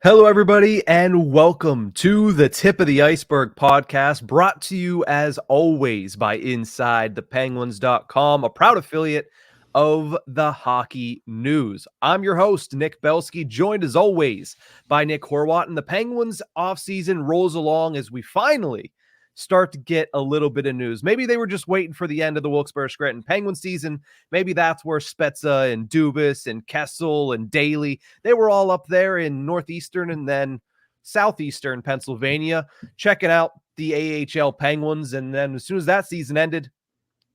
Hello, everybody, and welcome to the Tip of the Iceberg podcast, brought to you as always by InsideThePenguins.com, a proud affiliate of the Hockey News. I'm your host, Nick Belsky, joined as always by Nick Horwat, and the Penguins offseason rolls along as we finally start to get a little bit of news. Maybe they were just waiting for the end of the Wilkes-Barre Penguin season. Maybe that's where Spezza and Dubas and Kessel and Daly, they were all up there in northeastern and then southeastern Pennsylvania checking out the AHL Penguins. And then as soon as that season ended,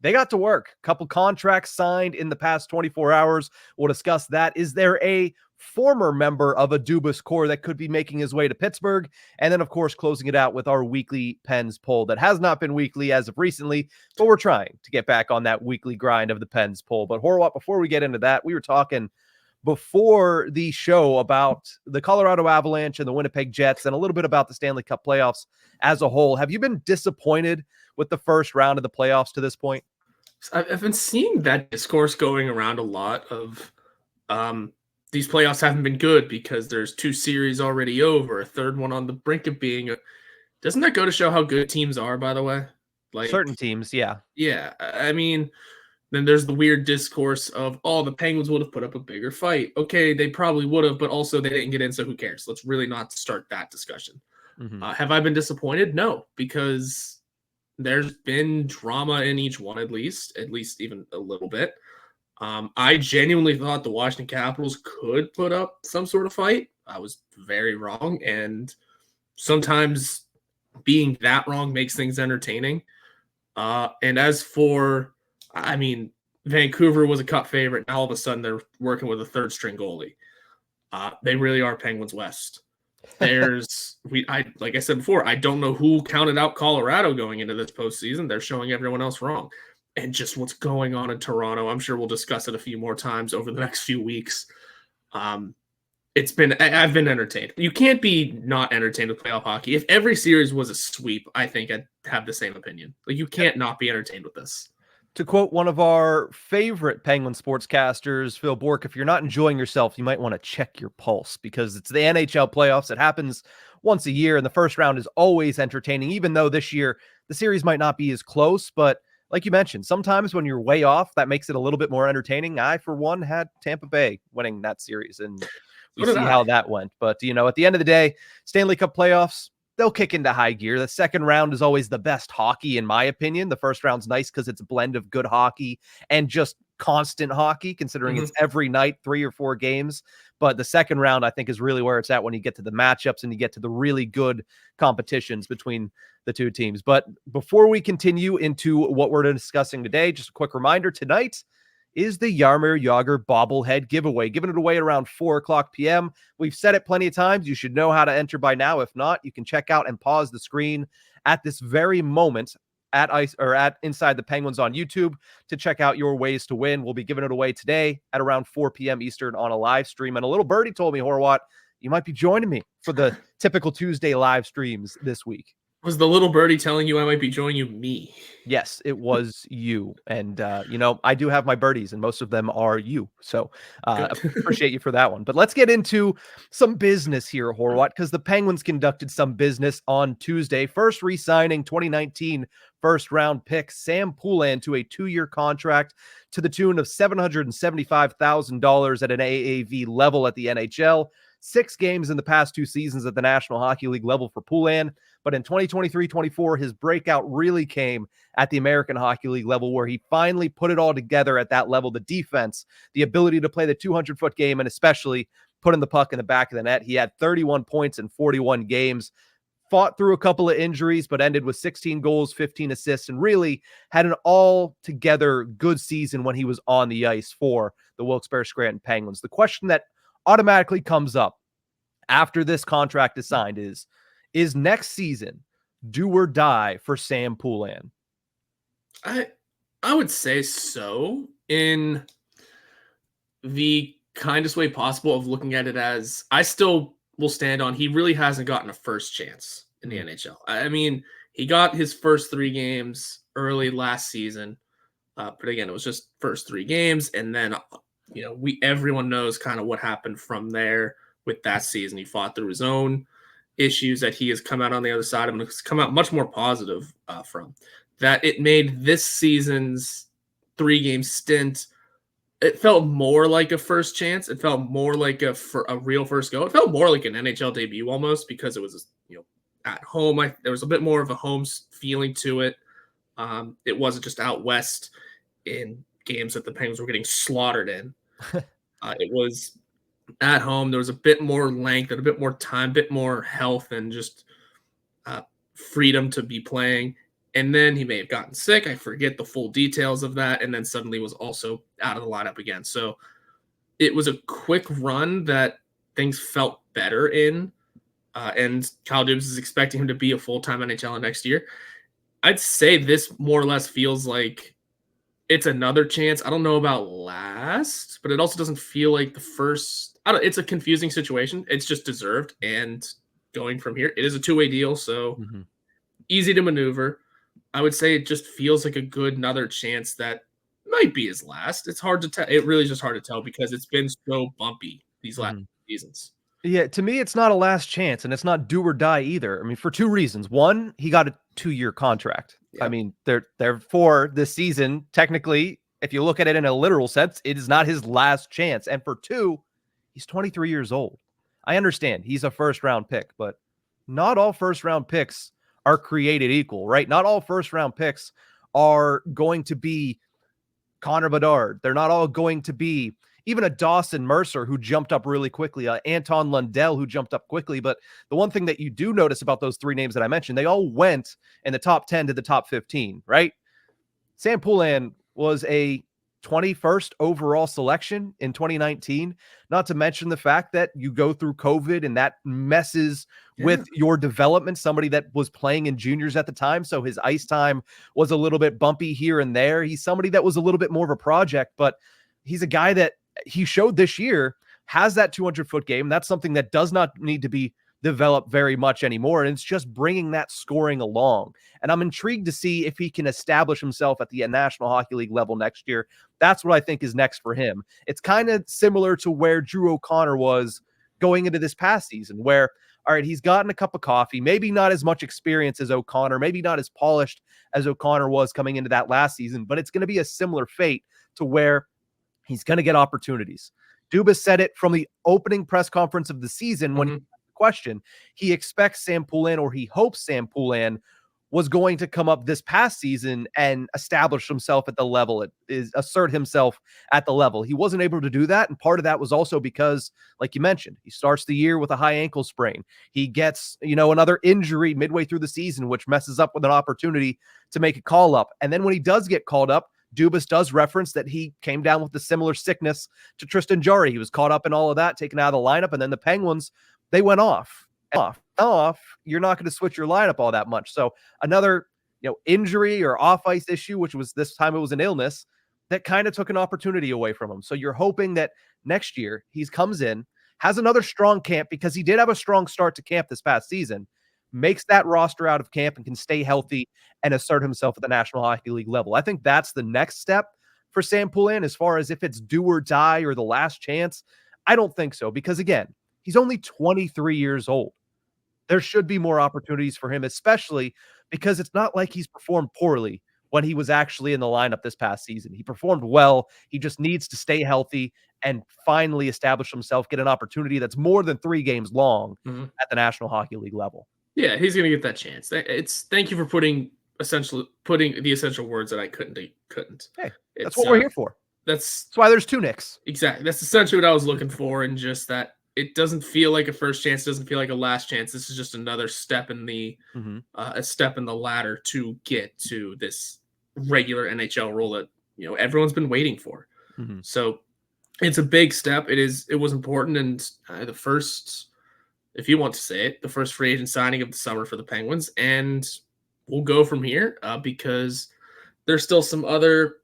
they got to work. A couple contracts signed in the past 24 hours. We'll discuss that. Is there a former member of a Dubas core that could be making his way to Pittsburgh? And then, of course, closing it out with our weekly Pens poll that has not been weekly as of recently, but we're trying to get back on that weekly grind of the Pens poll. But Horwat, before we get into that, we were talking before the show about the Colorado Avalanche and the Winnipeg Jets and a little bit about the Stanley Cup playoffs as a whole. Have you been disappointed with the first round of the playoffs to this point? I've been seeing that discourse going around a lot of these playoffs haven't been good because there's two series already over, a third one on the brink of being. Doesn't that go to show how good teams are, by the way? Like certain teams, yeah. Yeah, I mean, then there's the weird discourse of, oh, the Penguins would have put up a bigger fight. Okay, they probably would have, but also they didn't get in, so who cares? Let's really not start that discussion. Mm-hmm. Have I been disappointed? No, because there's been drama in each one, at least even a little bit. I genuinely thought the Washington Capitals could put up some sort of fight. I was very wrong, and sometimes being that wrong makes things entertaining. And as for, Vancouver was a cup favorite. Now all of a sudden they're working with a third string goalie. They really are Penguins West. Like I said before, I don't know who counted out Colorado going into this postseason. They're showing everyone else wrong. And just what's going on in Toronto, I'm sure we'll discuss it a few more times over the next few weeks. I've been entertained. You can't be not entertained with playoff hockey. If every series was a sweep, I think I'd have the same opinion. Like, you can't not be entertained with this. To quote one of our favorite Penguin sportscasters, Phil Bourque, if you're not enjoying yourself, you might want to check your pulse because it's the NHL playoffs. It happens once a year, and the first round is always entertaining, even though this year the series might not be as close. But like you mentioned, sometimes when you're way off, that makes it a little bit more entertaining. I, for one, had Tampa Bay winning that series, and we see how that went. But, at the end of the day, Stanley Cup playoffs, they'll kick into high gear. The second round is always the best hockey, in my opinion. The first round's nice because it's a blend of good hockey and just constant hockey, considering it's every night, 3 or 4 games. But the second round, I think, is really where it's at when you get to the matchups and you get to the really good competitions between the two teams. But before we continue into what we're discussing today, just a quick reminder, tonight is the Jaromir Jagr bobblehead giveaway, giving it away at around 4:00 p.m. We've said it plenty of times. You should know how to enter by now. If not, you can check out and pause the screen at this very moment at Inside the Penguins on YouTube to check out your ways to win. We'll be giving it away today at around 4 p.m. Eastern on a live stream. And a little birdie told me, Horwat, you might be joining me for the typical Tuesday live streams this week. Was the little birdie telling you I might be joining you? Me? Yes, it was you. And, I do have my birdies, and most of them are you. So appreciate you for that one. But let's get into some business here, Horwat, because the Penguins conducted some business on Tuesday. First, re-signing 2019 first-round pick Sam Poulin to a 2-year contract to the tune of $775,000 at an AAV level at the NHL. 6 games in the past 2 seasons at the National Hockey League level for Poulin. But in 2023-24, his breakout really came at the American Hockey League level, where he finally put it all together at that level. The defense, the ability to play the 200-foot game, and especially putting the puck in the back of the net. He had 31 points in 41 games, fought through a couple of injuries, but ended with 16 goals, 15 assists, and really had an all-together good season when he was on the ice for the Wilkes-Barre Penguins. The question that automatically comes up after this contract is signed is next season do or die for Sam Poulin? I would say so, in the kindest way possible of looking at it as I still will stand on he really hasn't gotten a first chance in the NHL. I mean, he got his first 3 games early last season, but again, it was just first 3 games, and then everyone knows kind of what happened from there. with that season. He fought through his own issues that he has come out on the other side of and has come out much more positive from. That it made this season's 3-game stint, it felt more like a first chance. It felt more like a real first go. It felt more like an NHL debut almost, because it was, at home. There was a bit more of a home feeling to it. It wasn't just out west in games that the Penguins were getting slaughtered in. It was at home. There was a bit more length and a bit more time, a bit more health, and just freedom to be playing. And then he may have gotten sick. I forget the full details of that. And then suddenly was also out of the lineup again. So it was a quick run that things felt better in. And Kyle Dubas is expecting him to be a full-time NHLer next year. I'd say this more or less feels like it's another chance. I don't know about last, but it also doesn't feel like the first. It's a confusing situation. It's just deserved. And going from here, it is a two-way deal, so easy to maneuver. I would say it just feels like a good another chance that might be his last. It's hard to tell. It really is just hard to tell because it's been so bumpy these last seasons. Yeah, to me, it's not a last chance, and it's not do or die either. I mean, for two reasons. One, he got a 2-year contract. Yep. I mean, therefore, this season, technically, if you look at it in a literal sense, it is not his last chance. And for two, he's 23 years old. I understand he's a first-round pick, but not all first-round picks are created equal, right? Not all first-round picks are going to be Connor Bedard. They're not all going to be even a Dawson Mercer who jumped up really quickly, Anton Lundell who jumped up quickly. But the one thing that you do notice about those three names that I mentioned, they all went in the top 10 to the top 15, right? Sam Poulin was a 21st overall selection in 2019, not to mention the fact that you go through COVID and that messes with your development. Somebody that was playing in juniors at the time, so his ice time was a little bit bumpy here and there. He's somebody that was a little bit more of a project, but he's a guy that he showed this year has that 200-foot game. That's something that does not need to be developed very much anymore, and it's just bringing that scoring along. And I'm intrigued to see if he can establish himself at the National Hockey League level next year. That's what I think is next for him. It's kind of similar to where Drew O'Connor was going into this past season, where, all right, he's gotten a cup of coffee, maybe not as much experience as O'Connor, maybe not as polished as O'Connor was coming into that last season, but it's going to be a similar fate to where he's going to get opportunities. Dubas said it from the opening press conference of the season when he asked the question. He expects Sam Poulin, or he hopes Sam Poulin was going to come up this past season and establish himself at the level, assert himself at the level. He wasn't able to do that, and part of that was also because, like you mentioned, he starts the year with a high ankle sprain. He gets, another injury midway through the season, which messes up with an opportunity to make a call up. And then when he does get called up, Dubas does reference that he came down with a similar sickness to Tristan Jarry. He was caught up in all of that, taken out of the lineup, and then the Penguins, they went off. You're not going to switch your lineup all that much. So another, injury or off-ice issue, which was this time it was an illness, that kind of took an opportunity away from him. So you're hoping that next year he comes in, has another strong camp, because he did have a strong start to camp this past season, makes that roster out of camp and can stay healthy and assert himself at the National Hockey League level. I think that's the next step for Sam Poulin. As far as if it's do or die or the last chance, I don't think so, because again, he's only 23 years old. There should be more opportunities for him, especially because it's not like he's performed poorly when he was actually in the lineup this past season. He performed well. He just needs to stay healthy and finally establish himself, get an opportunity that's more than 3 games long at the National Hockey League level. Yeah, he's going to get that chance. Thank you for putting the essential words that I couldn't. Hey, that's what we're here for. That's why there's 2 Nicks. Exactly. That's essentially what I was looking for, and just that it doesn't feel like a first chance, doesn't feel like a last chance. This is just another step in the a step in the ladder to get to this regular NHL role that everyone's been waiting for. So it's a big step. It was important, and the first, if you want to say it, the first free agent signing of the summer for the Penguins. And we'll go from here because there's still some other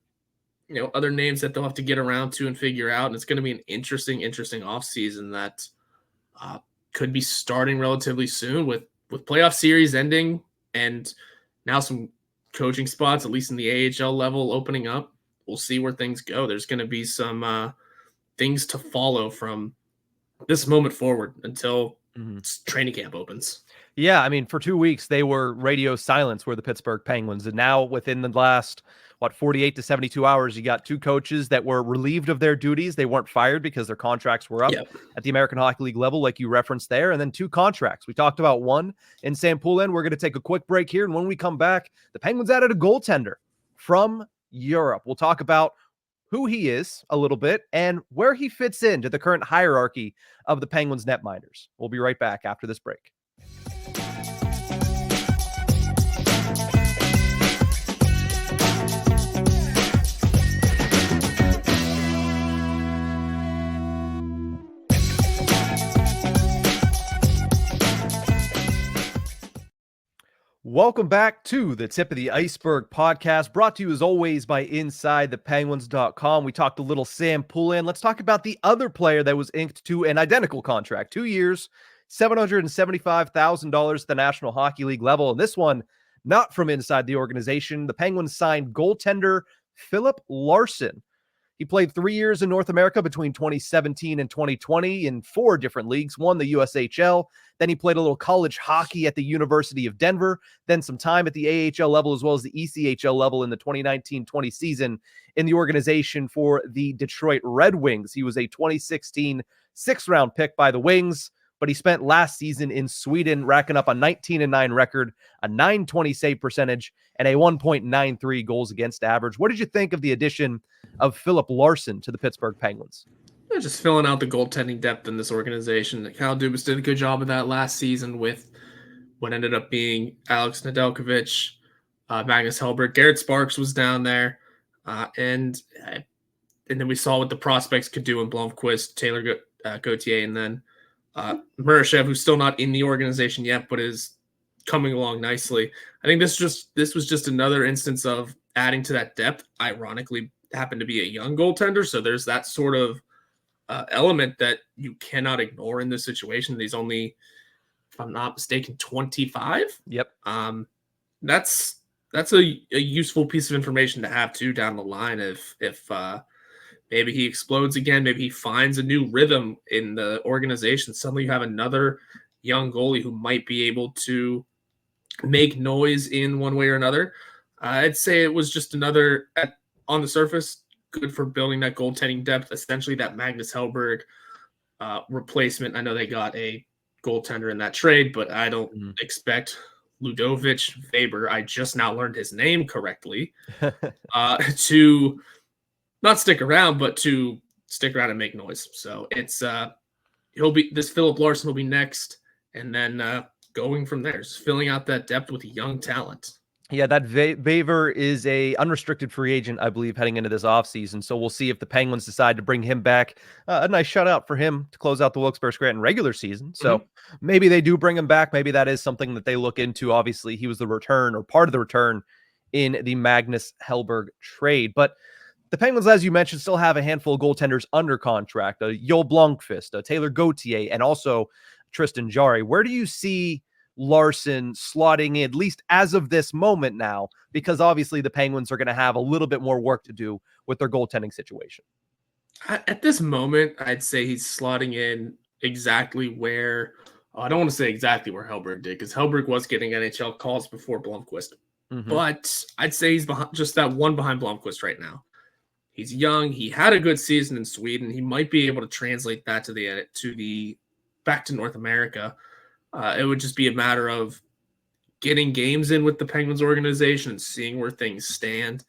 names that they'll have to get around to and figure out. And it's going to be an interesting offseason that could be starting relatively soon with playoff series ending and now some coaching spots, at least in the AHL level, opening up. We'll see where things go. There's going to be some things to follow from this moment forward until training camp opens. Yeah, I mean, for 2 weeks, they were radio silence were the Pittsburgh Penguins. And now within the last, 48 to 72 hours, you got two coaches that were relieved of their duties. They weren't fired because their contracts were up at the American Hockey League level, like you referenced there. And then two contracts. We talked about one in Sam Poulin. We're going to take a quick break here. And when we come back, the Penguins added a goaltender from Europe. We'll talk about who he is a little bit and where he fits into the current hierarchy of the Penguins netminders. We'll be right back after this break. Welcome back to the Tip of the Iceberg podcast, brought to you as always by InsideThePenguins.com. We talked a little Sam Poulin. Let's talk about the other player that was inked to an identical contract, 2 years, $775,000 at the National Hockey League level. And this one, not from inside the organization. The Penguins signed goaltender Filip Larsson. He played 3 years in North America between 2017 and 2020 in 4 different leagues, won the USHL. Then he played a little college hockey at the University of Denver, then some time at the AHL level as well as the ECHL level in the 2019-20 season in the organization for the Detroit Red Wings. He was a 2016 sixth-round pick by the Wings, but he spent last season in Sweden racking up a 19-9 record, a .920 save percentage, and a 1.93 goals against average. What did you think of the addition of Filip Larsson to the Pittsburgh Penguins? They're just filling out the goaltending depth in this organization. Kyle Dubas did a good job of that last season with what ended up being Alex Nedeljkovic, Magnus Hellberg. Garrett Sparks was down there. And then we saw what the prospects could do in Blomqvist, Taylor Gauthier, and then Murashev, who's still not in the organization yet, but is coming along nicely. I think this was just another instance of adding to that depth. Ironically, happened to be a young goaltender, so there's that sort of element that you cannot ignore in this situation. He's only, if I'm not mistaken, 25. Yep. That's a useful piece of information to have too down the line. If maybe he explodes again, maybe he finds a new rhythm in the organization. Suddenly you have another young goalie who might be able to make noise in one way or another. I'd say it was just another, on the surface, good for building that goaltending depth, essentially that Magnus Hellberg replacement. I know they got a goaltender in that trade, but I don't expect Ludovic Weber, I just now learned his name correctly, to not stick around, but to stick around and make noise. So it's this Filip Larsson will be next, and then going from there, just filling out that depth with young talent. Yeah, that Weber is a unrestricted free agent, I believe, heading into this offseason. So we'll see if the Penguins decide to bring him back. A nice shutout for him to close out the Wilkes-Barre-Scranton regular season. So maybe they do bring him back. Maybe that is something that they look into. Obviously, he was the return or part of the return in the Magnus Hellberg trade. But the Penguins, as you mentioned, still have a handful of goaltenders under contract. Joel Blomqvist, Taylor Gauthier, and also Tristan Jarry. Where do you see Larsson slotting in, at least as of this moment now, because obviously the Penguins are going to have a little bit more work to do with their goaltending situation? At this moment, I'd say he's slotting in exactly where, I don't want to say exactly where Hellberg did, because Hellberg was getting NHL calls before Blomqvist. But I'd say he's just that one behind Blomqvist right now. He's young. He had a good season in Sweden. He might be able to translate that to back to North America. It would just be a matter of getting games in with the Penguins organization and seeing where things stand.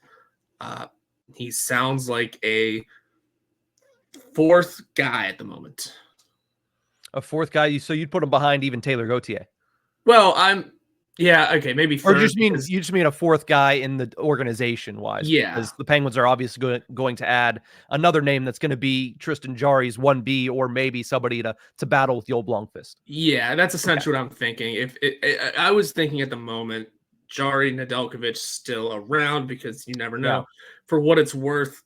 He sounds like a fourth guy at the moment. A fourth guy? So you'd put him behind even Taylor Gauthier? Well, maybe third. Or you just mean a fourth guy in the organization-wise? Yeah. Because the Penguins are obviously going to add another name that's going to be Tristan Jarry's 1B, or maybe somebody to battle with Joel Blomqvist. Yeah, that's essentially what I'm thinking. I was thinking at the moment, Jarry, Nedeljkovic still around, because you never know. Yeah. For what it's worth,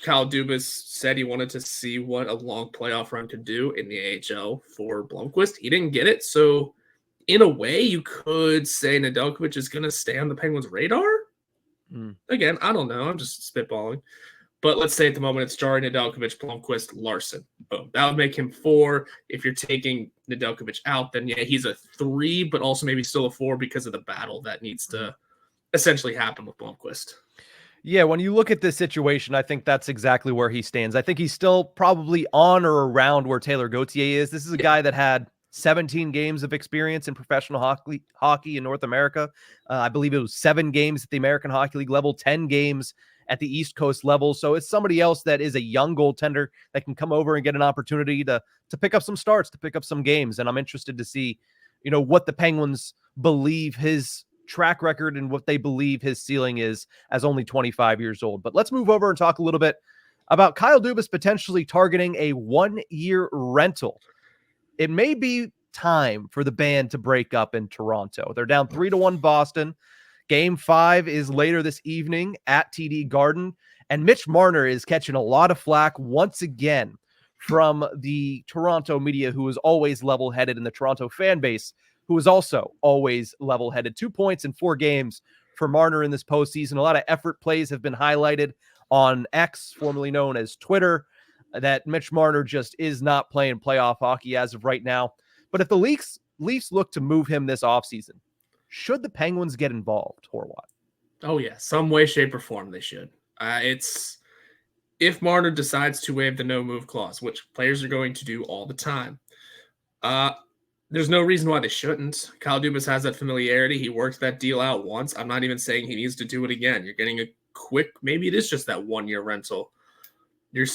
Kyle Dubas said he wanted to see what a long playoff run could do in the AHL for Blomqvist. He didn't get it, so in a way, you could say Nedeljkovic is going to stay on the Penguins' radar. Again, I don't know. I'm just spitballing. But let's say at the moment it's Jari, Nedeljkovic, Blomqvist, Larsson. Boom. That would make him 4. If you're taking Nedeljkovic out, then yeah, he's a 3, but also maybe still a 4 because of the battle that needs to essentially happen with Blomqvist. Yeah, when you look at this situation, I think that's exactly where he stands. I think he's still probably on or around where Taylor Gauthier is. This is a guy that had 17 games of experience in professional hockey in North America. I believe it was 7 games at the American Hockey League level, 10 games at the East Coast level. So it's somebody else that is a young goaltender that can come over and get an opportunity to pick up some starts, to pick up some games. And I'm interested to see, what the Penguins believe his track record and what they believe his ceiling is as only 25 years old. But let's move over and talk a little bit about Kyle Dubas potentially targeting a 1-year rental. It may be time for the band to break up in Toronto. They're down 3-1 Boston. Game 5 is later this evening at TD Garden. And Mitch Marner is catching a lot of flack once again from the Toronto media, who is always level-headed, in the Toronto fan base, who is also always level-headed. 2 points in 4 games for Marner in this postseason. A lot of effort plays have been highlighted on X, formerly known as Twitter, that Mitch Marner just is not playing playoff hockey as of right now. But if the Leafs look to move him this offseason, should the Penguins get involved, Horwat? Oh, yeah. Some way, shape, or form they should. It's if Marner decides to waive the no-move clause, which players are going to do all the time, there's no reason why they shouldn't. Kyle Dubas has that familiarity. He worked that deal out once. I'm not even saying he needs to do it again. You're getting a quick, maybe it is just that 1-year rental. You're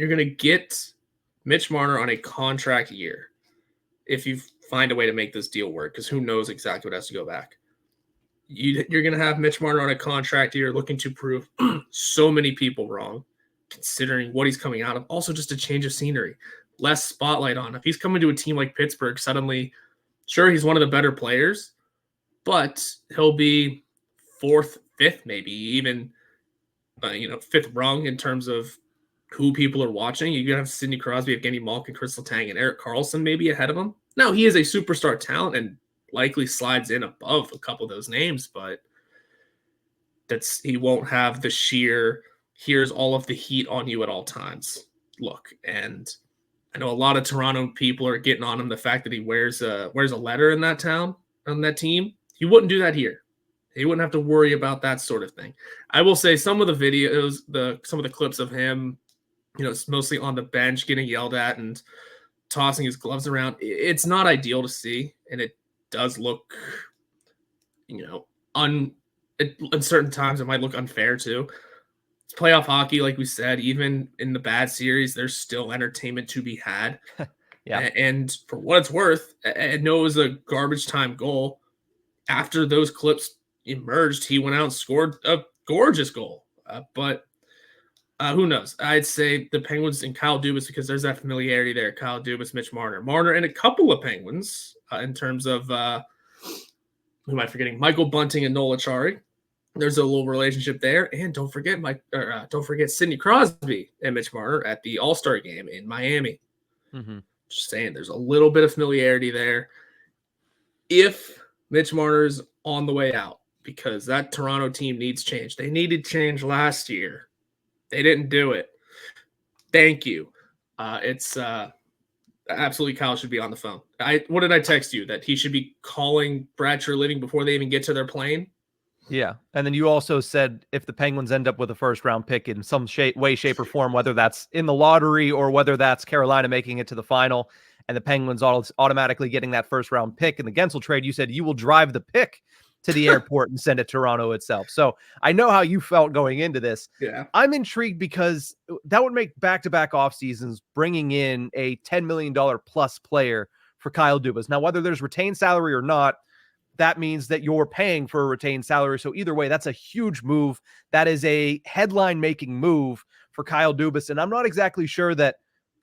going to get Mitch Marner on a contract year if you find a way to make this deal work, because who knows exactly what has to go back. You're going to have Mitch Marner on a contract year looking to prove so many people wrong, considering what he's coming out of. Also, just a change of scenery. Less spotlight on. If he's coming to a team like Pittsburgh, suddenly, sure, he's one of the better players, but he'll be 4th, 5th, maybe even, 5th rung in terms of who people are watching. You're going to have Sidney Crosby, Evgeny Malkin, Crystal Tang, and Erik Karlsson maybe ahead of him. Now, he is a superstar talent and likely slides in above a couple of those names, but he won't have the sheer, here's all of the heat on you at all times look. And I know a lot of Toronto people are getting on him the fact that he wears a letter in that town, on that team. He wouldn't do that here. He wouldn't have to worry about that sort of thing. I will say some of the videos, some of the clips of him, it's mostly on the bench getting yelled at and tossing his gloves around. It's not ideal to see, and it does look, at certain times it might look unfair too. It's playoff hockey, like we said. Even in the bad series, there's still entertainment to be had. Yeah. And for what it's worth, I know it was a garbage time goal. After those clips emerged, he went out and scored a gorgeous goal. But who knows? I'd say the Penguins and Kyle Dubas, because there's that familiarity there. Kyle Dubas, Mitch Marner, and a couple of Penguins in terms of who am I forgetting? Michael Bunting and Noel Acciari. There's a little relationship there, and don't forget Sidney Crosby and Mitch Marner at the All-Star game in Miami. Mm-hmm. Just saying, there's a little bit of familiarity there. If Mitch Marner's on the way out, because that Toronto team needs change. They needed change last year. They didn't do it. Thank you. It's absolutely Kyle should be on the phone. What did I text you? That he should be calling Bradshaw Living before they even get to their plane? Yeah. And then you also said if the Penguins end up with a first-round pick in some way, shape, or form, whether that's in the lottery or whether that's Carolina making it to the final and the Penguins automatically getting that first-round pick in the Gensel trade, you said you will drive the pick to the airport and send it to Toronto itself. So I know how you felt going into this. Yeah. I'm intrigued because that would make back-to-back off seasons bringing in a $10 million plus player for Kyle Dubas. Now, whether there's retained salary or not, that means that you're paying for a retained salary. So either way, that's a huge move. That is a headline-making move for Kyle Dubas. And I'm not exactly sure that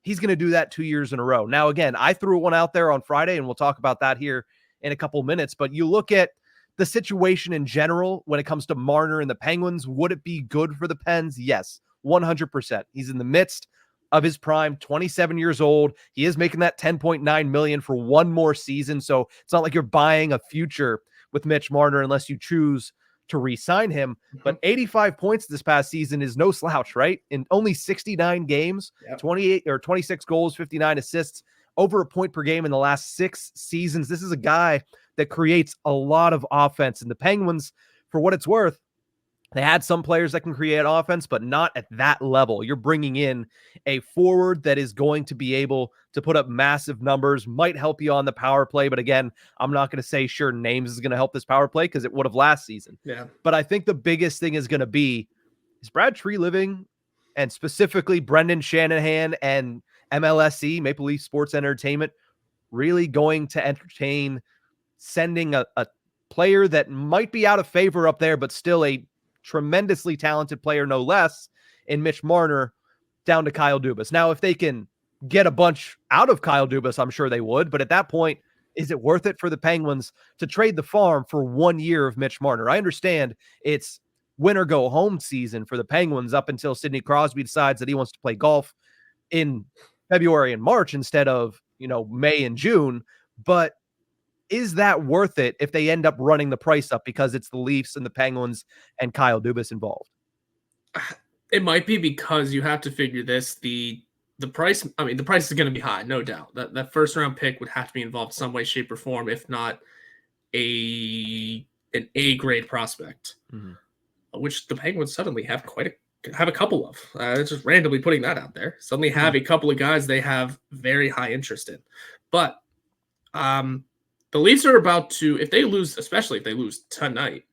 he's going to do that 2 years in a row. Now, again, I threw one out there on Friday, and we'll talk about that here in a couple minutes. But you look at the situation in general when it comes to Marner and the Penguins. Would it be good for the Pens? Yes, 100%. He's in the midst of his prime, 27 years old. He is making that $10.9 million for one more season. So it's not like you're buying a future with Mitch Marner unless you choose to re-sign him. Mhm. But 85 points this past season is no slouch, right? In only 69 games, Yep. 28 or 26 goals, 59 assists, over a point per game in the last 6 seasons. This is a guy that creates a lot of offense. And the Penguins, for what it's worth, they had some players that can create offense, but not at that level. You're bringing in a forward that is going to be able to put up massive numbers, might help you on the power play. But again, I'm not going to say sure names is going to help this power play because it would have last season. Yeah. But I think the biggest thing is going to be, is Brad Treliving and specifically Brendan Shanahan and MLSE, Maple Leaf Sports Entertainment, really going to entertain sending a player that might be out of favor up there, but still a tremendously talented player, no less, in Mitch Marner down to Kyle Dubas? Now, if they can get a bunch out of Kyle Dubas, I'm sure they would. But at that point, is it worth it for the Penguins to trade the farm for 1 year of Mitch Marner? I understand it's win or go home season for the Penguins up until Sidney Crosby decides that he wants to play golf in February and March instead of, May and June. But is that worth it if they end up running the price up because it's the Leafs and the Penguins and Kyle Dubas involved? It might be because you have to figure this. The price, the price is going to be high, no doubt. That first round pick would have to be involved some way, shape, or form, if not an A grade prospect, which the Penguins suddenly have have a couple of. Just randomly putting that out there. Suddenly have a couple of guys they have very high interest in. But the Leafs are about to, if they lose, especially if they lose tonight,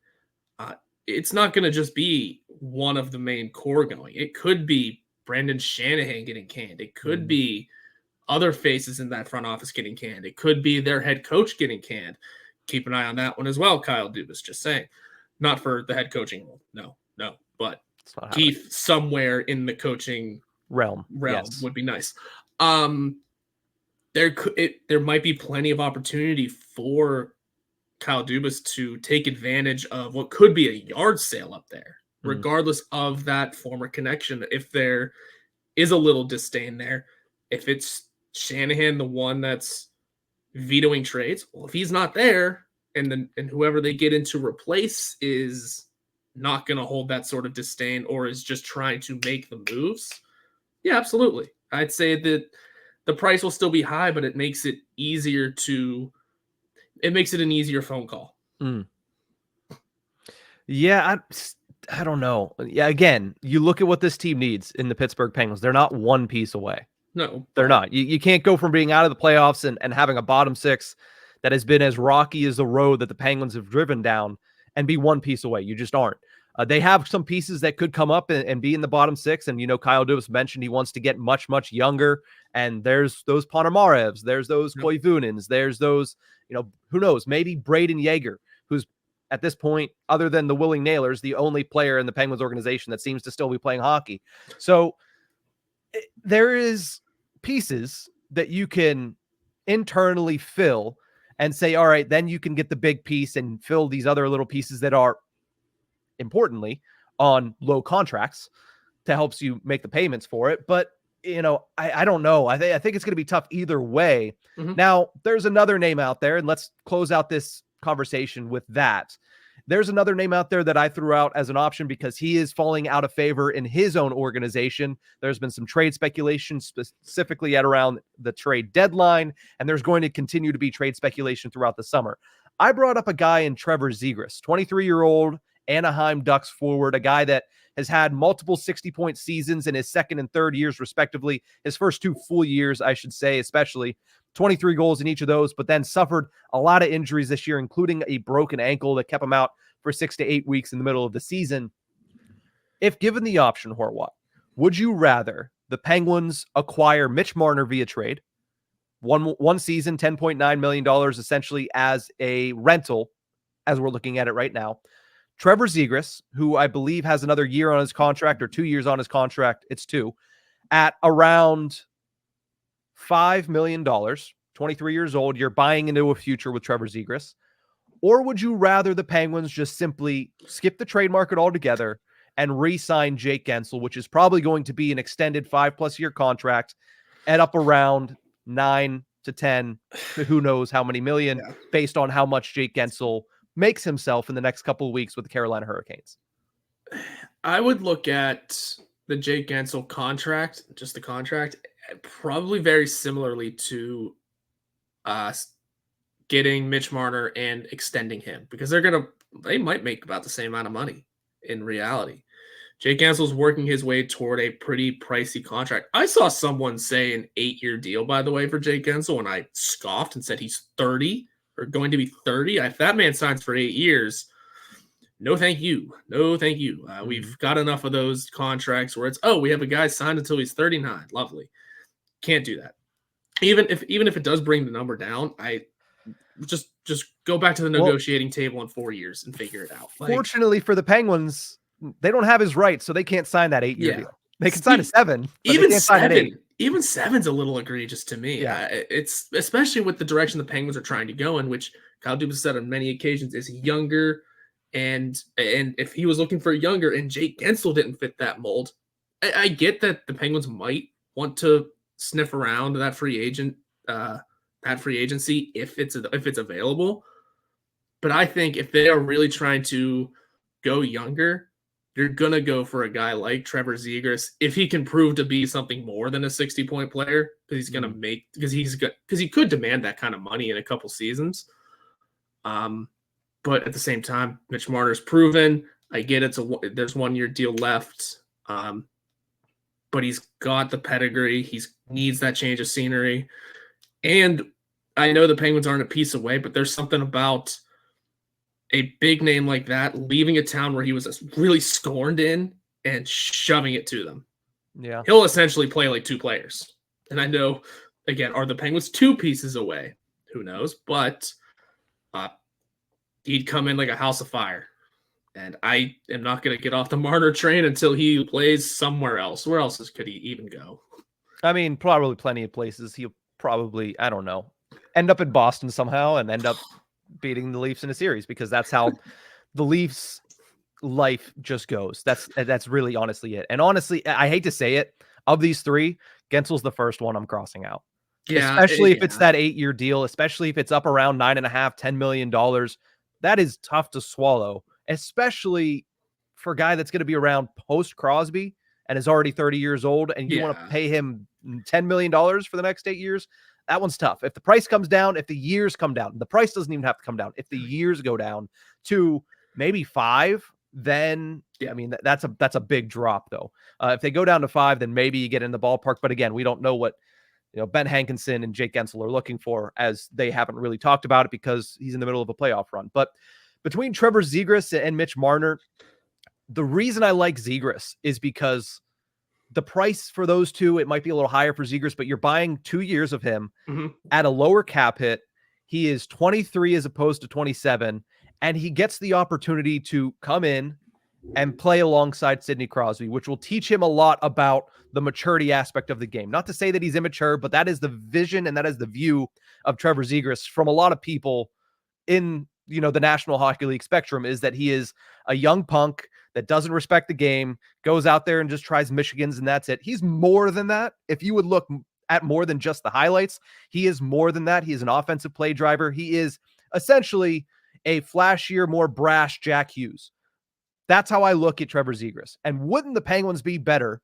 it's not going to just be one of the main core going. It could be Brendan Shanahan getting canned. It could be other faces in that front office getting canned. It could be their head coach getting canned. Keep an eye on that one as well, Kyle Dubas, just saying. Not for the head coaching role. No. But Keith somewhere in the coaching realm yes. Would be nice. There might be plenty of opportunity for Kyle Dubas to take advantage of what could be a yard sale up there, regardless of that former connection. If there is a little disdain there, if it's Shanahan, the one that's vetoing trades, well, if he's not there and whoever they get in to replace is not going to hold that sort of disdain or is just trying to make the moves, yeah, absolutely. I'd say that the price will still be high, but it makes it easier it makes it an easier phone call. Yeah, I don't know. Yeah, again, you look at what this team needs in the Pittsburgh Penguins. They're not one piece away. No, they're not. You can't go from being out of the playoffs and having a bottom six that has been as rocky as the road that the Penguins have driven down and be one piece away. You just aren't. They have some pieces that could come up and be in the bottom six. And, Kyle Dubas mentioned he wants to get much, much younger. And there's those Ponomarevs. There's those Koivunins. There's those, who knows, maybe Braden Yeager, who's at this point, other than the Willing Nailers, the only player in the Penguins organization that seems to still be playing hockey. So there is pieces that you can internally fill and say, all right, then you can get the big piece and fill these other little pieces that are, importantly, on low contracts to helps you make the payments for it. But, I don't know. I think it's going to be tough either way. Now, there's another name out there, and let's close out this conversation with that. There's another name out there that I threw out as an option because he is falling out of favor in his own organization. There's been some trade speculation specifically at around the trade deadline, and there's going to continue to be trade speculation throughout the summer. I brought up a guy in Trevor Zegras, 23-year-old Anaheim Ducks forward, a guy that has had multiple 60-point seasons in his second and third years, respectively. His first 2 full years, I should say, especially 23 goals in each of those, but then suffered a lot of injuries this year, including a broken ankle that kept him out for 6 to 8 weeks in the middle of the season. If given the option, Horwat, would you rather the Penguins acquire Mitch Marner via trade, one season, $10.9 million, essentially as a rental, as we're looking at it right now, Trevor Zegras, who I believe has another year on his contract or 2 years on his contract, it's 2, at around $5 million, 23 years old, you're buying into a future with Trevor Zegras? Or would you rather the Penguins just simply skip the trade market altogether and re-sign Jake Gensel, which is probably going to be an extended 5+ year contract at up around 9 to 10 to who knows how many million based on how much Jake Gensel makes himself in the next couple of weeks with the Carolina Hurricanes? I would look at the Jake Gensel contract, just the contract, probably very similarly to getting Mitch Marner and extending him, because they might make about the same amount of money in reality. Jake Gensel's working his way toward a pretty pricey contract. I saw someone say an 8-year deal, by the way, for Jake Gensel, and I scoffed and said he's 30 or going to be 30. If that man signs for 8 years, no thank you. No thank you. We've got enough of those contracts where it's, we have a guy signed until he's 39. Lovely. Can't do that. Even if it does bring the number down, I just go back to the negotiating table in 4 years and figure it out. Fortunately for the Penguins, they don't have his rights, so they can't sign that 8-year deal. They can sign a 7, even they can't sign an 8. Even 7's a little egregious to me. Yeah. It's especially with the direction the Penguins are trying to go in, which Kyle Dubas said on many occasions is younger. And if he was looking for younger and Jake Gensel didn't fit that mold, I get that the Penguins might want to sniff around that free agency if it's available. But I think if they are really trying to go younger, you're gonna go for a guy like Trevor Zegras if he can prove to be something more than a 60-point player, because he's gonna because he could demand that kind of money in a couple seasons. But at the same time, Mitch Marner's proven. I get there's 1-year deal left, but he's got the pedigree. He needs that change of scenery. And I know the Penguins aren't a piece away, but there's something about a big name like that leaving a town where he was really scorned in and shoving it to them. Yeah. He'll essentially play like 2 players. And I know, again, are the Penguins 2 pieces away? Who knows? But he'd come in like a house of fire. And I am not going to get off the Marner train until he plays somewhere else. Where else could he even go? I mean, probably plenty of places. He'll probably, I don't know, end up in Boston somehow and end up beating the Leafs in a series, because that's how the Leafs life just goes. That's really honestly it. And honestly, I hate to say it, of these 3, Gensel's the first one I'm crossing out. Yeah, especially if it's that 8-year deal, especially if it's up around $9.5–10 million. That is tough to swallow, especially for a guy that's going to be around post Crosby and is already 30 years old, and you want to pay him $10 million for the next 8 years. That one's tough. If the price comes down, if the years come down, the price doesn't even have to come down. If the years go down to maybe 5, then I mean, that's a big drop though. If they go down to 5, then maybe you get in the ballpark. But again, we don't know what Ben Hankinson and Jake Gensel are looking for, as they haven't really talked about it because he's in the middle of a playoff run. But between Trevor Zegras and Mitch Marner, the reason I like Zegras is because the price for those two, it might be a little higher for Zegras, but you're buying 2 years of him at a lower cap hit. He is 23 as opposed to 27, and he gets the opportunity to come in and play alongside Sidney Crosby, which will teach him a lot about the maturity aspect of the game. Not to say that he's immature, but that is the vision and that is the view of Trevor Zegras from a lot of people in the National Hockey League spectrum, is that he is a young punk that doesn't respect the game, goes out there and just tries Michigans, and that's it. He's more than that. If you would look at more than just the highlights, he is more than that. He is an offensive play driver. He is essentially a flashier, more brash Jack Hughes. That's how I look at Trevor Zegras. And wouldn't the Penguins be better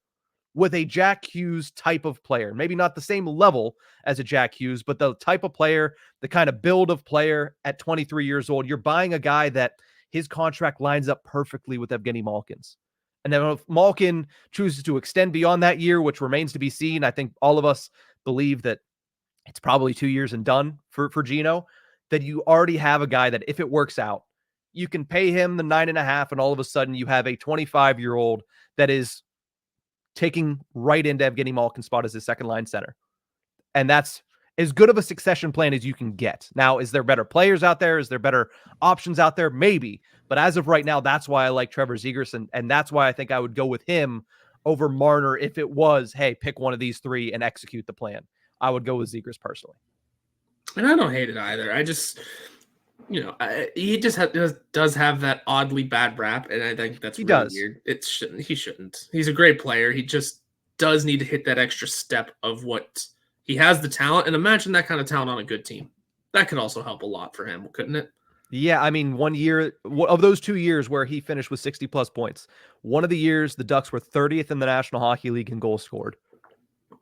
with a Jack Hughes type of player? Maybe not the same level as a Jack Hughes, but the type of player, the kind of build of player at 23 years old. You're buying a guy that his contract lines up perfectly with Evgeny Malkin's. And then if Malkin chooses to extend beyond that year, which remains to be seen, I think all of us believe that it's probably 2 years and done for Gino, that you already have a guy that if it works out, you can pay him the 9.5, and all of a sudden you have a 25-year-old that is taking right into Evgeny Malkin's spot as his second line center. And that's as good of a succession plan as you can get. Now, is there better players out there? Is there better options out there? Maybe. But as of right now, that's why I like Trevor Zegras, and that's why I think I would go with him over Marner if it was, hey, pick one of these 3 and execute the plan. I would go with Zegras personally. And I don't hate it either. I just, he just does have that oddly bad rap, and I think that's really weird. He shouldn't. He's a great player. He just does need to hit that extra step of what he has the talent, and imagine that kind of talent on a good team. That could also help a lot for him, couldn't it? Yeah, I mean, one year of those 2 years where he finished with 60 plus points, one of the years the Ducks were 30th in the National Hockey League in goals scored.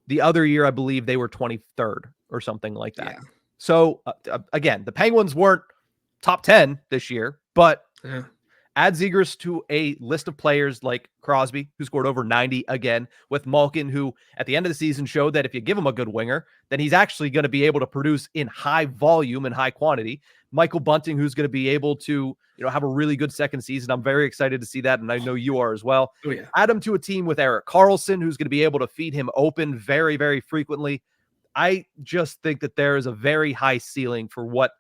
The other year, I believe they were 23rd or something like that. Yeah. So again, the Penguins weren't top 10 this year, but Yeah. add Zegras to a list of players like Crosby, who scored over 90 again, with Malkin, who at the end of the season showed that if you give him a good winger, then he's actually going to be able to produce in high volume and high quantity. Michael Bunting, who's going to be able to, have a really good second season. I'm very excited to see that, and I know you are as well. Oh, yeah. Add him to a team with Erik Karlsson, who's going to be able to feed him open very, very frequently. I just think that there is a very high ceiling for what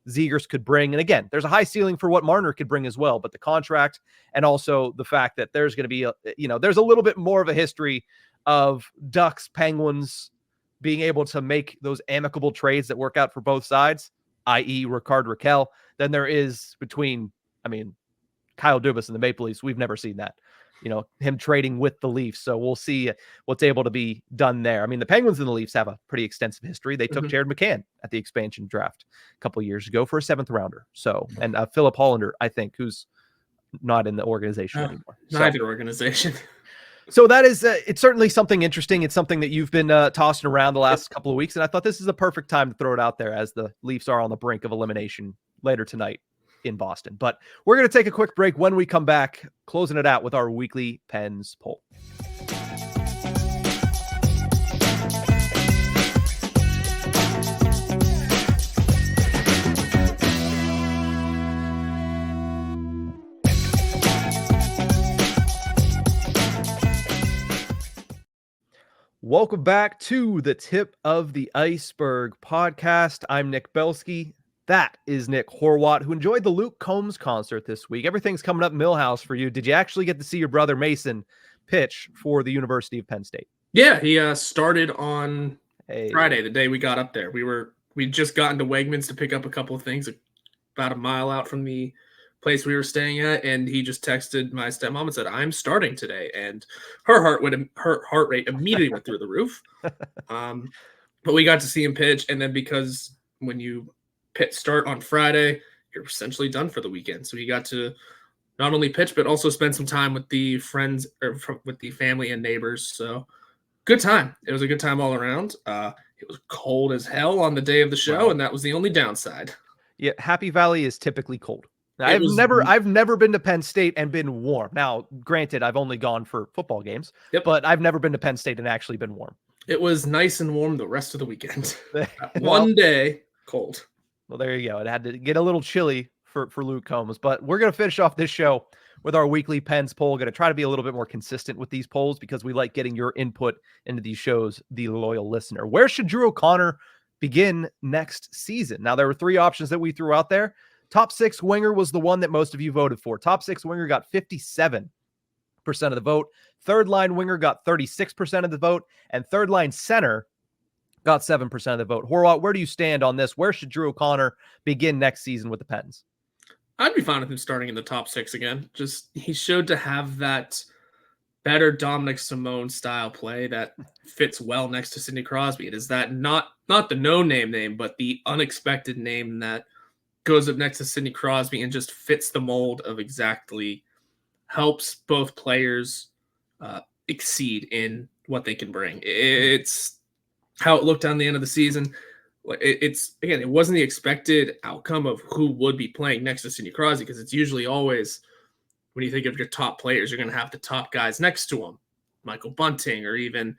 Zegras could bring. And again, there's a high ceiling for what Marner could bring as well, but the contract and also the fact that there's going to be, there's a little bit more of a history of Ducks, Penguins being able to make those amicable trades that work out for both sides, i.e. Rickard Rakell, than there is between, Kyle Dubas and the Maple Leafs. We've never seen that, him trading with the Leafs. So we'll see what's able to be done there. The Penguins and the Leafs have a pretty extensive history. They took Jared McCann at the expansion draft a couple of years ago for a 7th rounder. So, and Filip Larsson, I think, who's not in the organization anymore. Neither organization. So that is, it's certainly something interesting. It's something that you've been tossing around the last couple of weeks. And I thought this is a perfect time to throw it out there as the Leafs are on the brink of elimination later tonight in Boston. But we're going to take a quick break. When we come back, closing it out with our weekly Pens poll. Welcome back to the Tip of the Ice-Burgh podcast. I'm Nick Belsky. That is Nick Horwat, who enjoyed the Luke Combs concert this week. Everything's coming up Millhouse for you. Did you actually get to see your brother Mason pitch for the University of Penn State? Yeah, he started on Friday, the day we got up there. We'd just gotten to Wegmans to pick up a couple of things about a mile out from the place we were staying at, and he just texted my stepmom and said, "I'm starting today," and her heart rate immediately went through the roof. But we got to see him pitch, and then because when you start on Friday, you're essentially done for the weekend. So he got to not only pitch but also spend some time with the friends or with the family and neighbors. So good time. It was a good time all around. It was cold as hell on the day of the show, Wow. and that was the only downside. Yeah, Happy Valley is typically cold. I've never been to Penn State and been warm. Now, granted, I've only gone for football games, but I've never been to Penn State and actually been warm. It was nice and warm the rest of the weekend. One day, cold. Well, there you go. It had to get a little chilly for Luke Combs, but we're going to finish off this show with our weekly Pens poll. Going to try to be a little bit more consistent with these polls because we like getting your input into these shows, the loyal listener. Where should Drew O'Connor begin next season? Now, there were 3 options that we threw out there. Top 6 winger was the one that most of you voted for. Top 6 winger got 57% of the vote. Third line winger got 36% of the vote. And third line center got 7% of the vote. Horwat, where do you stand on this? Where should Drew O'Connor begin next season with the Pens? I'd be fine with him starting in the top 6 again. Just he showed to have that better Dominic Simone style play that fits well next to Sidney Crosby. It is that not the no-name name, but the unexpected name that goes up next to Sidney Crosby and just fits the mold of exactly helps both players exceed in what they can bring. It's how it looked on the end of the season. It wasn't the expected outcome of who would be playing next to Sidney Crosby, because it's usually always, when you think of your top players, you're going to have the top guys next to them, Michael Bunting, or even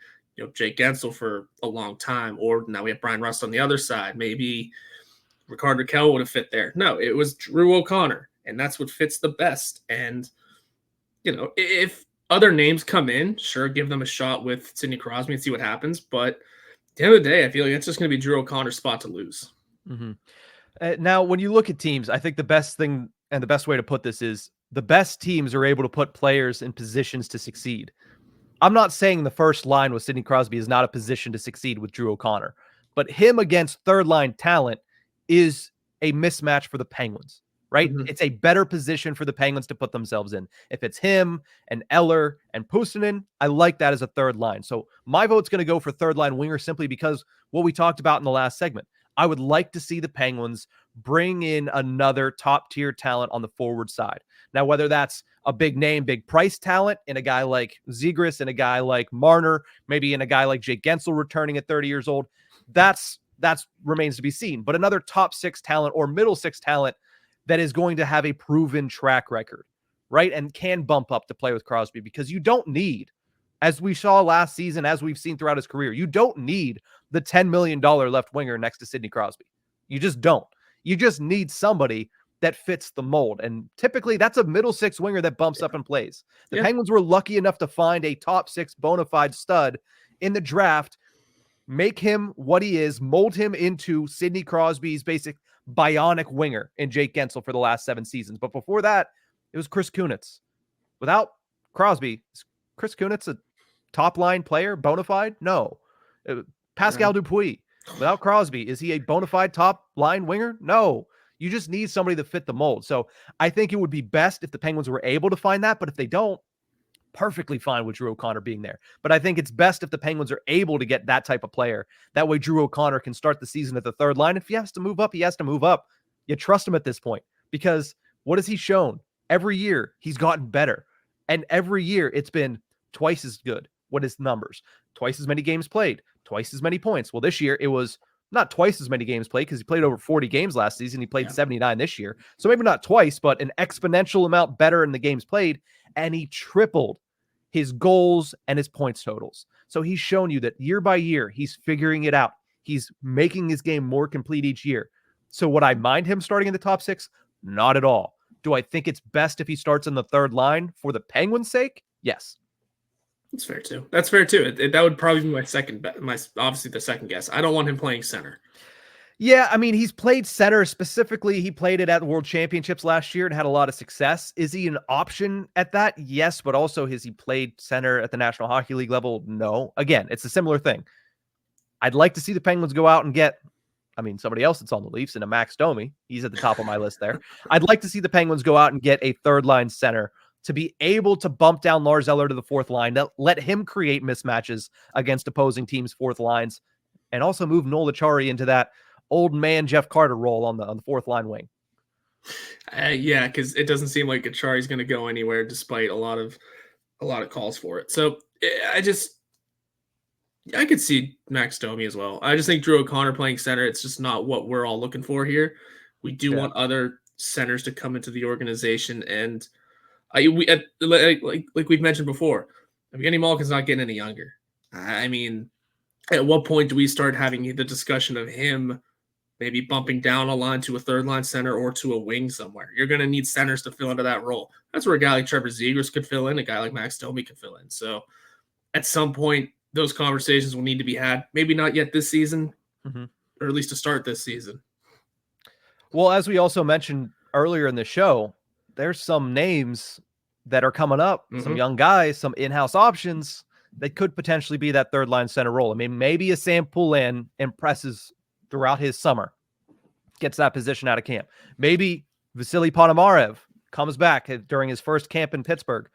Jake Gensel for a long time, or now we have Brian Rust on the other side. Maybe Rickard Rakell would have fit there. No, it was Drew O'Connor, and that's what fits the best. And if other names come in, sure, give them a shot with Sidney Crosby and see what happens. But at the end of the day, I feel like it's just going to be Drew O'Connor's spot to lose. Mm-hmm. Now, when you look at teams, I think the best thing and the best way to put this is the best teams are able to put players in positions to succeed. I'm not saying the first line with Sidney Crosby is not a position to succeed with Drew O'Connor, but him against third line talent is a mismatch for the Penguins, right? Mm-hmm. It's a better position for the Penguins to put themselves in. If it's him and Eller and Puustinen, I like that as a third line. So my vote's going to go for third line winger simply because what we talked about in the last segment. I would like to see the Penguins bring in another top-tier talent on the forward side. Now, whether that's a big name, big price talent in a guy like Zegras and a guy like Marner, maybe in a guy like Jake Gensel returning at 30 years old, that's remains to be seen. But another top 6 talent or middle 6 talent that is going to have a proven track record, right? And can bump up to play with Crosby, because you don't need, as we saw last season, as we've seen throughout his career, you don't need the $10 million left winger next to Sidney Crosby. You just don't. You just need somebody that fits the mold. And typically that's a middle 6 winger that bumps up and plays. The Penguins were lucky enough to find a top 6 bona fide stud in the draft, make him what he is, mold him into Sidney Crosby's basic bionic winger in Jake Gensel for the last 7 seasons. But before that, it was Chris Kunitz. Without Crosby, is Chris Kunitz a top line player, bona fide? No. Pascal Dupuis. Without Crosby, is he a bona fide top line winger? No. You just need somebody to fit the mold. So I think it would be best if the Penguins were able to find that, but if they don't, perfectly fine with Drew O'Connor being there. But I think it's best if the Penguins are able to get that type of player. That way Drew O'Connor can start the season at the third line. If he has to move up, he has to move up. You trust him at this point, because what has he shown? Every year he's gotten better. And every year it's been twice as good. What is numbers? Twice as many games played, twice as many points. Well, this year it was not twice as many games played, because he played over 40 games last season. He played 79 this year. So maybe not twice, but an exponential amount better in the games played. And he tripled his goals and his points totals. So he's shown you that year by year, he's figuring it out. He's making his game more complete each year. So would I mind him starting in the top 6? Not at all. Do I think it's best if he starts in the third line for the Penguins' sake? Yes. That's fair too. That's fair too. That would probably be my second bet. Obviously the second guess. I don't want him playing center. Yeah, I mean, he's played center. Specifically, he played it at the World Championships last year and had a lot of success. Is he an option at that? Yes, but also has he played center at the National Hockey League level? No. Again, it's a similar thing. I'd like to see the Penguins go out and get, somebody else that's on the Leafs, and a Max Domi. He's at the top of my list there. I'd like to see the Penguins go out and get a third-line center to be able to bump down Lars Eller to the fourth line, to let him create mismatches against opposing teams' fourth lines, and also move Noel Acciari into that old man Jeff Carter role on the fourth line wing. Yeah, because it doesn't seem like Acciari's going to go anywhere despite a lot of calls for it. So I could see Max Domi as well. I just think Drew O'Connor playing center, it's just not what we're all looking for here. We do want other centers to come into the organization, and like we've mentioned before, Evgeny Malkin's not getting any younger. I mean, at what point do we start having the discussion of him maybe bumping down a line to a third line center or to a wing somewhere? You're going to need centers to fill into that role. That's where a guy like Trevor Zegras could fill in, a guy like Max Domi could fill in. So at some point, those conversations will need to be had. Maybe not yet this season, or at least to start this season. Well, as we also mentioned earlier in the show, there's some names that are coming up, some young guys, some in-house options that could potentially be that third line center role. I mean, maybe a Sam Poulin impresses throughout his summer, gets that position out of camp. Maybe Vasily Ponomarev comes back during his first camp in Pittsburgh,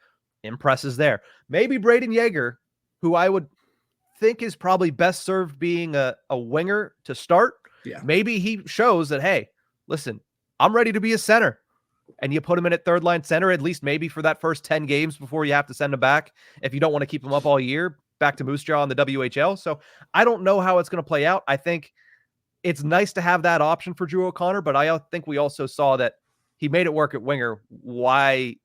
impresses there. Maybe Braden Yeager, who I would think is probably best served being a winger to start. Yeah. Maybe he shows that, hey, listen, I'm ready to be a center. And you put him in at third line center, at least maybe for that first 10 games before you have to send him back. If you don't want to keep him up all year, back to Moose Jaw in the WHL. So I don't know how it's going to play out. I think it's nice to have that option for Drew O'Connor, but I think we also saw that he made it work at winger. Why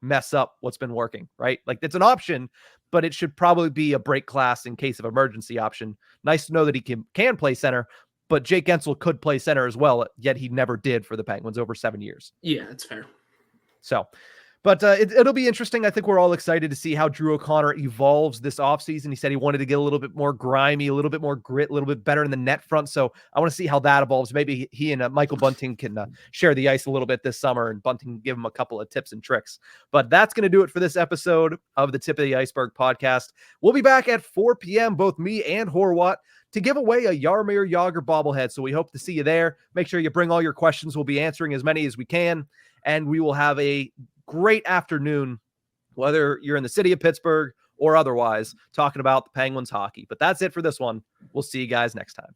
mess up what's been working, right? Like, it's an option, but it should probably be a break class in case of emergency option. Nice to know that he can play center, but Jake Gensel could play center as well, yet he never did for the Penguins over 7 years. Yeah, that's fair. So, but it'll be interesting. I think we're all excited to see how Drew O'Connor evolves this offseason. He said he wanted to get a little bit more grimy, a little bit more grit, a little bit better in the net front. So I want to see how that evolves. Maybe he and Michael Bunting can share the ice a little bit this summer, and Bunting can give him a couple of tips and tricks. But that's going to do it for this episode of the Tip of the Iceberg podcast. We'll be back at 4 p.m., both me and Horwat, to give away a Jaromir Jagr bobblehead. So we hope to see you there. Make sure you bring all your questions. We'll be answering as many as we can, and we will have a great afternoon, whether you're in the city of Pittsburgh or otherwise, talking about the Penguins hockey. But that's it for this one. We'll see you guys next time.